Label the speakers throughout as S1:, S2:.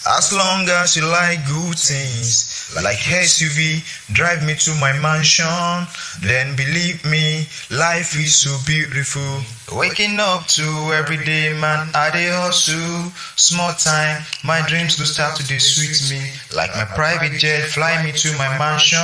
S1: As long as you like good things, like SUV, drive me to my mansion. Then believe me, life is so beautiful. Waking up to everyday man, I dey hustle. Small time, my dreams will start to dey sweet me. Like my private jet, fly me to my mansion.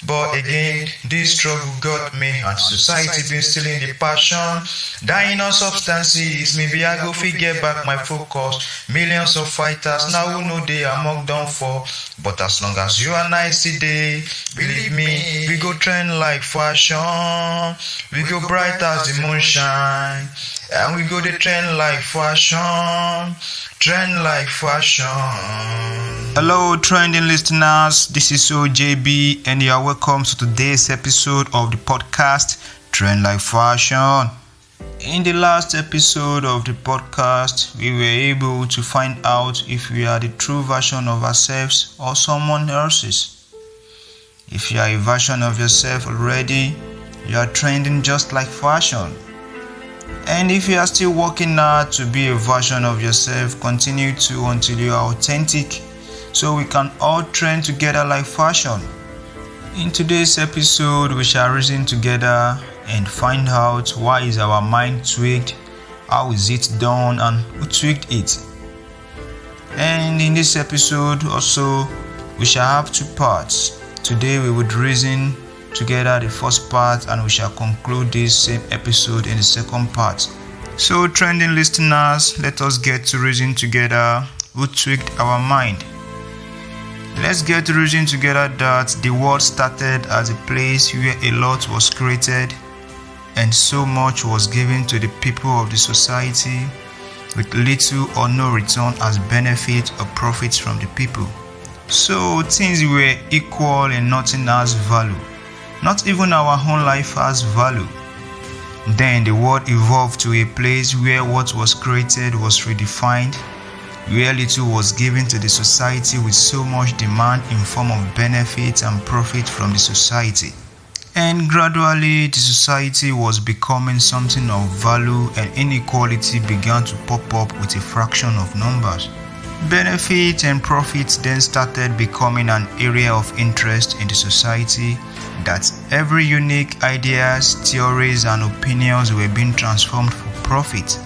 S1: But again, this struggle got me, and society been stealing the passion. Dying on substances, maybe I go fit get back my focus. Millions of fighters now who know they among done for. But as long as you and I see day, believe me, we go trend like fashion. We go bright as the moonshine. And we go the trend like fashion. Trend like fashion. Hello trending listeners, this is OJB and you are welcome to today's episode of the podcast Trend Like Fashion. In the last episode of the podcast, we were able to find out if we are the true version of ourselves or someone else's. If you are a version of yourself already, you are trending just like fashion. And if you are still working hard to be a version of yourself, continue to until you are authentic, so we can all trend together like fashion. In today's episode, we shall reason together and find out why is our mind tweaked, how is it done, and who tweaked it. And in this episode also, we shall have two parts. Today we would reason together the first part and we shall conclude this same episode in the second part. So trending listeners, let us get to reason together who tweaked our mind. Let's get to reason together that the world started as a place where a lot was created and so much was given to the people of the society with little or no return as benefit or profits from the people. So things were equal and nothing has value. Not even our own life has value. Then the world evolved to a place where what was created was redefined, where little was given to the society with so much demand in form of benefit and profit from the society. And gradually the society was becoming something of value and inequality began to pop up with a fraction of numbers. Benefit and profits then started becoming an area of interest in the society, that every unique ideas, theories and opinions were being transformed for profit.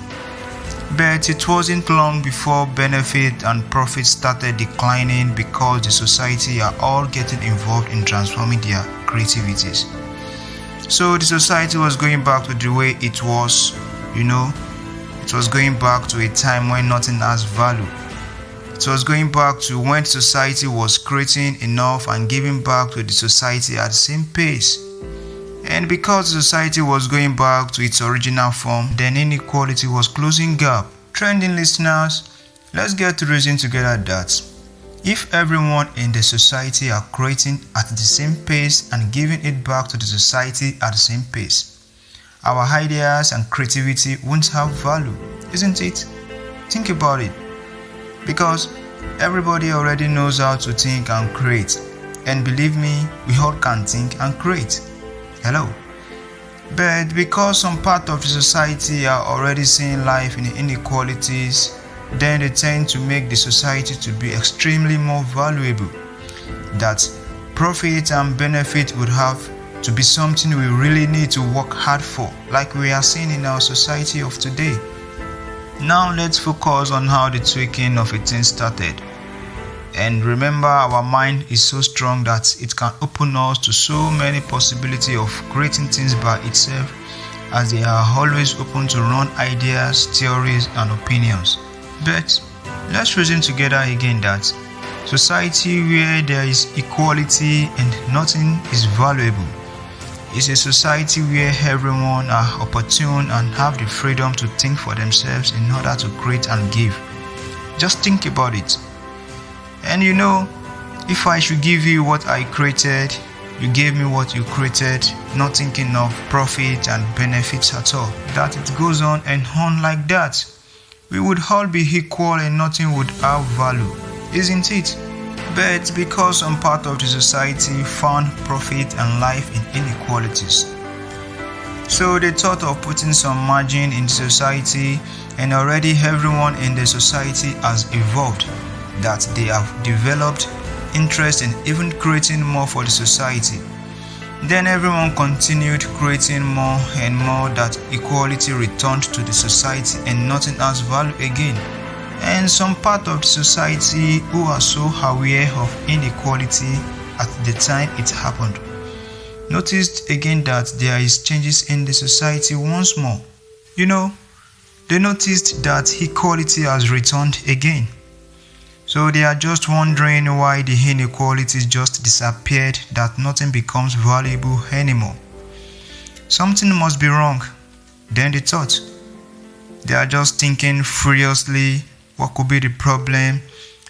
S1: But it wasn't long before benefit and profit started declining because the society are all getting involved in transforming their creativities. So the society was going back to the way it was, it was going back to a time when nothing has value. It was going back to when society was creating enough and giving back to the society at the same pace. And because the society was going back to its original form, then inequality was closing gap. Trending listeners, let's get to reason together that if everyone in the society are creating at the same pace and giving it back to the society at the same pace, our ideas and creativity won't have value, isn't it? Think about it. Because everybody already knows how to think and create. And believe me, we all can think and create. Hello. But because some part of the society are already seeing life in inequalities, then they tend to make the society to be extremely more valuable. That profit and benefit would have to be something we really need to work hard for, like we are seeing in our society of today. Now let's focus on how the tweaking of a thing started. And remember, our mind is so strong that it can open us to so many possibilities of creating things by itself, as they are always open to run ideas, theories and opinions. But let's reason together again that society where there is equality and nothing is valuable is a society where everyone are opportune and have the freedom to think for themselves in order to create and give. Just think about it. And if I should give you what I created, you gave me what you created, not thinking of profit and benefits at all. That it goes on and on like that. We would all be equal and nothing would have value, isn't it? But because some part of the society found profit and life in inequalities, so they thought of putting some margin in society, and already everyone in the society has evolved.
S2: that they have developed interest in even creating more for the society. Then everyone continued creating more and more, that equality returned to the society and nothing has value again. And some part of the society who are so aware of inequality at the time it happened noticed again that there is changes in the society once more. They noticed that equality has returned again. So they are just wondering why the inequality just disappeared, that nothing becomes valuable anymore. Something must be wrong. Then they thought. They are just thinking furiously what could be the problem.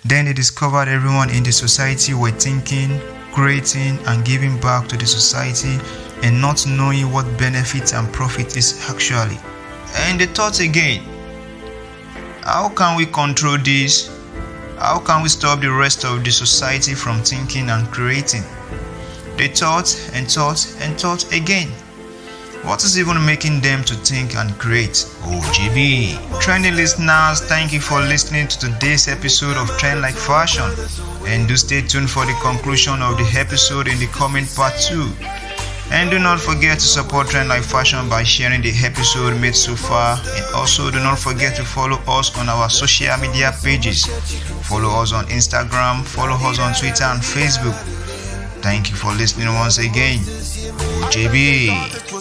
S2: Then they discovered everyone in the society were thinking, creating and giving back to the society and not knowing what benefit and profit is actually. And they thought again, how can we control this? How can we stop the rest of the society from thinking and creating? They thought and thought and thought again. What is even making them to think and create? OJB. Trending listeners, thank you for listening to today's episode of Trend Like Fashion. And do stay tuned for the conclusion of the episode in the coming part 2. And do not forget to support Trend Like Fashion by sharing the episode made so far. And also do not forget to follow us on our social media pages. Follow us on Instagram, follow us on Twitter and Facebook. Thank you for listening once again. OJB.